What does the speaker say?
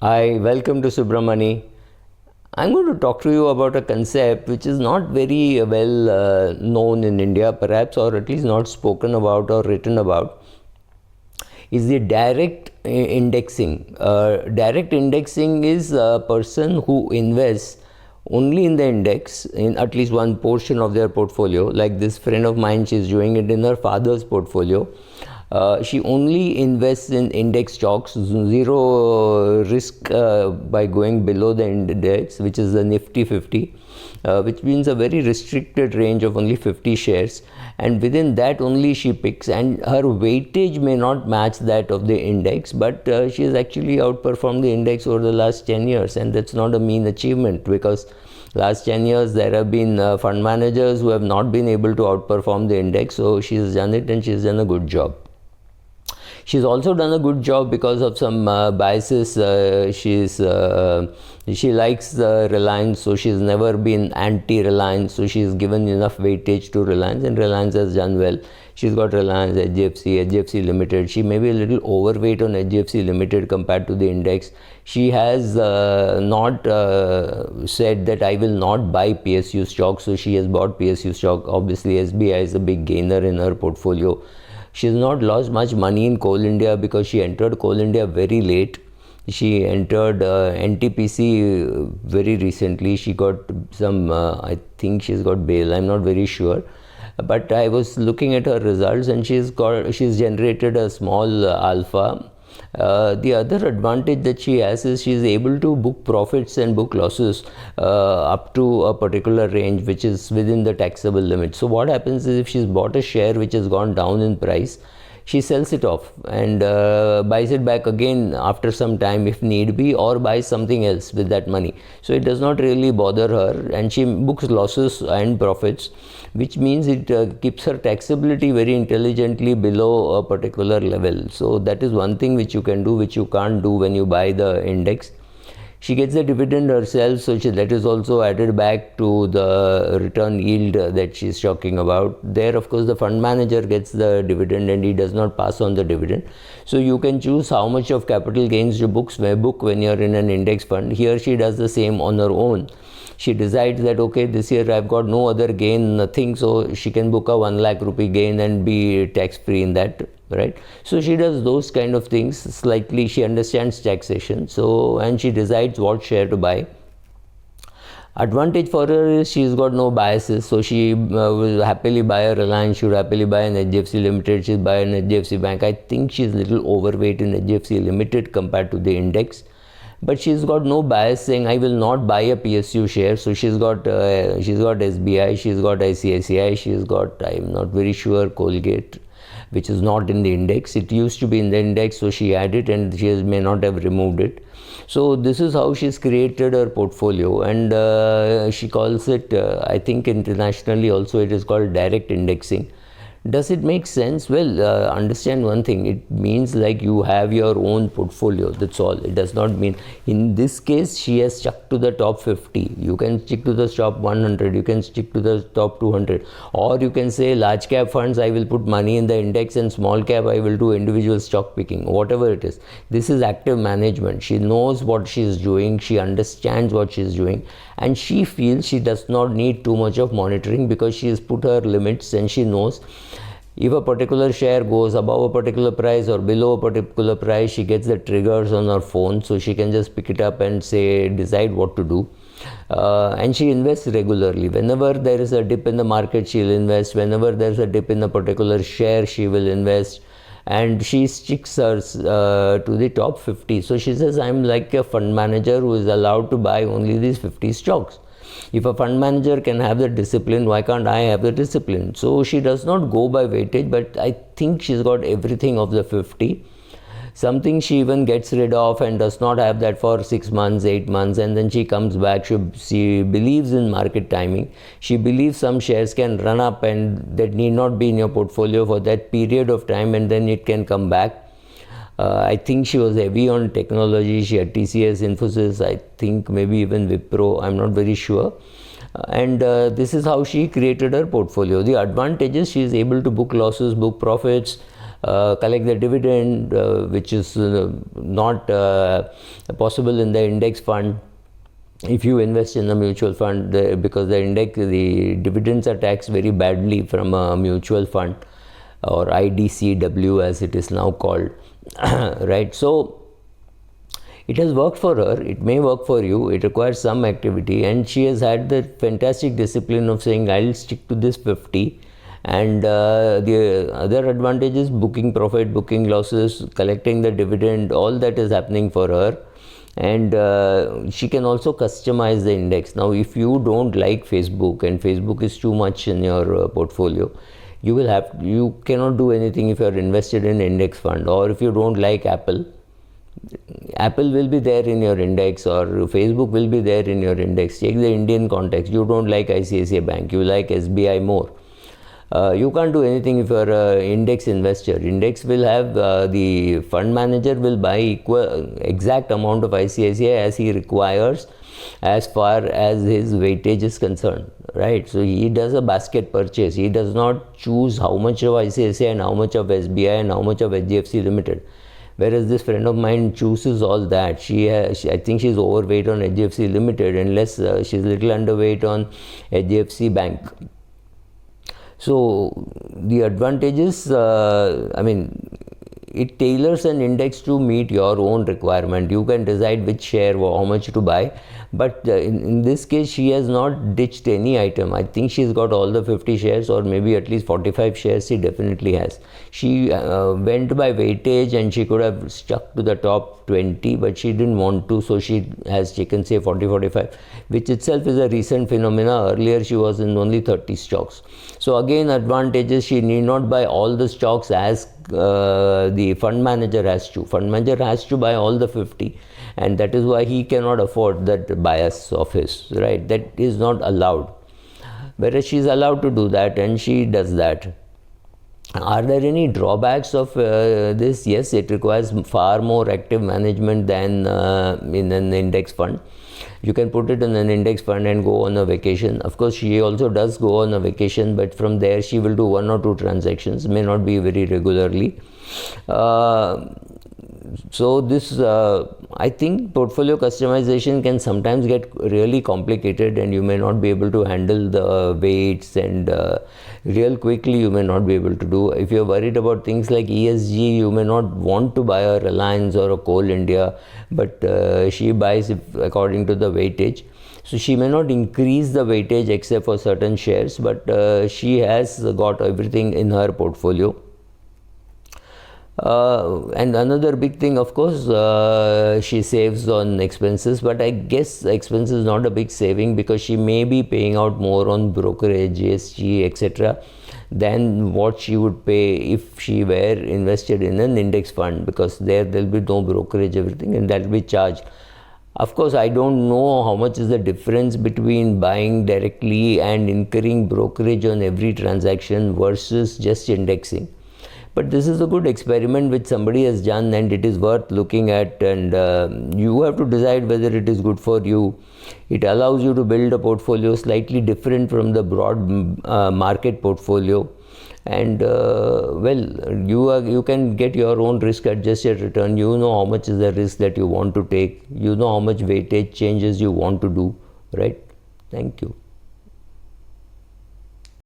Hi, welcome to Subramani. I'm going to talk to you about a concept which is not very well known in India, perhaps, or at least not spoken about or written about. Is the direct indexing. Direct indexing is a person who invests only in the index in at least one portion of their portfolio. Like this friend of mine, she's doing it in her father's portfolio. She only invests in index stocks, zero risk by going below the index, which is the Nifty 50, which means a very restricted range of only 50 shares. And within that only she picks, and her weightage may not match that of the index, but she has actually outperformed the index over the last 10 years, and that's not a mean achievement, because last 10 years there have been fund managers who have not been able to outperform the index. So she's done it, and she's done a good job. She's also done a good job because of some biases. She likes Reliance, so she's never been anti-Reliance. So she's given enough weightage to Reliance, and Reliance has done well. She's got Reliance, HDFC Limited. She may be a little overweight on HDFC Limited compared to the index. She has not said that I will not buy PSU stock, so she has bought PSU stock. Obviously, SBI is a big gainer in her portfolio. She has not lost much money in Coal India because she entered Coal India very late. She entered NTPC very recently. She got some, I think she's got bail, I'm not very sure. But I was looking at her results, and she's generated a small alpha. The other advantage that she has is she is able to book profits and book losses up to a particular range, which is within the taxable limit. So what happens is, if she's bought a share which has gone down in price, she sells it off and buys it back again after some time if need be, or buys something else with that money. So it does not really bother her, and she books losses and profits, which means it keeps her taxability very intelligently below a particular level. So that is one thing which you can do, which you can't do when you buy the index. She gets the dividend herself, so that is also added back to the return yield that she's talking about. There, of course, the fund manager gets the dividend, and he does not pass on the dividend. So you can choose how much of capital gains you book when you're in an index fund. Here she does the same on her own. She decides that, okay, this year I've got no other gain, nothing, so she can book a 1 lakh rupee gain and be tax free in that, right? So she does those kind of things slightly. She understands taxation, so, and she decides what share to buy. Advantage for her is she's got no biases, so she will happily buy a Reliance, she would happily buy an HDFC Limited, she'll buy an HDFC Bank. I think she's a little overweight in HDFC Limited compared to the index. But she's got no bias saying I will not buy a PSU share. So she's got SBI, she's got ICICI, she's got, I'm not very sure, Colgate, which is not in the index. It used to be in the index, so she added, and she may not have removed it. So this is how she's created her portfolio, and she calls it, I think internationally also it is called direct indexing. Does it make sense? Well, understand one thing, it means like you have your own portfolio, that's all. It does not mean, in this case, she has stuck to the top 50. You can stick to the top 100, you can stick to the top 200, or you can say large cap funds, I will put money in the index, and small cap, I will do individual stock picking, whatever it is. This is active management. She knows what she is doing, she understands what she is doing, and she feels she does not need too much of monitoring, because she has put her limits, and she knows if a particular share goes above a particular price or below a particular price, she gets the triggers on her phone, so she can just pick it up and decide what to do. And she invests regularly. Whenever there is a dip in the market, she'll invest. Whenever there's a dip in a particular share, she will invest. And she sticks her to the top 50. So she says, I'm like a fund manager who is allowed to buy only these 50 stocks. If a fund manager can have the discipline, why can't I have the discipline? So she does not go by weightage, but I think she's got everything of the 50. Something she even gets rid of and does not have that for 6 months, 8 months, and then she comes back. She believes in market timing. She believes some shares can run up and that need not be in your portfolio for that period of time, and then it can come back. I think she was heavy on technology. She had TCS, Infosys, I think maybe even Wipro, I'm not very sure. And this is how she created her portfolio. The advantage is she is able to book losses, book profits, collect the dividend, which is not possible in the index fund. If you invest in a mutual fund, because the dividends are taxed very badly from a mutual fund, or IDCW as it is now called, right? So it has worked for her, it may work for you, it requires some activity, and she has had the fantastic discipline of saying, I'll stick to this 50. And the other advantage is booking profit, booking losses, collecting the dividend, all that is happening for her. And she can also customize the index. Now, if you don't like Facebook and Facebook is too much in your portfolio, you cannot do anything if you are invested in index fund. Or if you don't like Apple will be there in your index, or Facebook will be there in your index. Take the Indian context. You don't like ICICI Bank, you like SBI more. You can't do anything if you're an index investor. Index will have, the fund manager will buy exact amount of ICICI as he requires, as far as his weightage is concerned, right? So he does a basket purchase. He does not choose how much of ICICI and how much of SBI and how much of HDFC Limited. Whereas this friend of mine chooses all that. I think she's overweight on HDFC Limited, unless she's a little underweight on HDFC Bank. So the advantages, it tailors an index to meet your own requirement. You can decide which share, how much to buy. But in this case, she has not ditched any item. I think she's got all the 50 shares, or maybe at least 45 shares she definitely has. She went by weightage, and she could have stuck to the top 20, but she didn't want to, so she has taken, say, 40-45, which itself is a recent phenomena. Earlier she was in only 30 stocks. So again, advantages, she need not buy all the stocks as the fund manager has to. Fund manager has to buy all the 50, and that is why he cannot afford that bias of his, right? That is not allowed. Whereas she is allowed to do that, and she does that. Are there any drawbacks of this? Yes, it requires far more active management than in an index fund. You can put it in an index fund and go on a vacation. Of course, she also does go on a vacation, but from there she will do 1 or 2 transactions, may not be very regularly. So this, I think portfolio customization can sometimes get really complicated, and you may not be able to handle the weights, and real quickly you may not be able to do. If you're worried about things like ESG, you may not want to buy a Reliance or a Coal India, but she buys it according to the weightage. So she may not increase the weightage except for certain shares, but she has got everything in her portfolio. And another big thing, of course, she saves on expenses, but I guess expenses is not a big saving, because she may be paying out more on brokerage, GST, etc. than what she would pay if she were invested in an index fund, because there will be no brokerage, everything, and that will be charged. Of course, I don't know how much is the difference between buying directly and incurring brokerage on every transaction versus just indexing. But this is a good experiment which somebody has done, and it is worth looking at, and you have to decide whether it is good for you. It allows you to build a portfolio slightly different from the broad market portfolio, and you can get your own risk adjusted return. You know how much is the risk that you want to take. You know how much weightage changes you want to do, right? Thank you.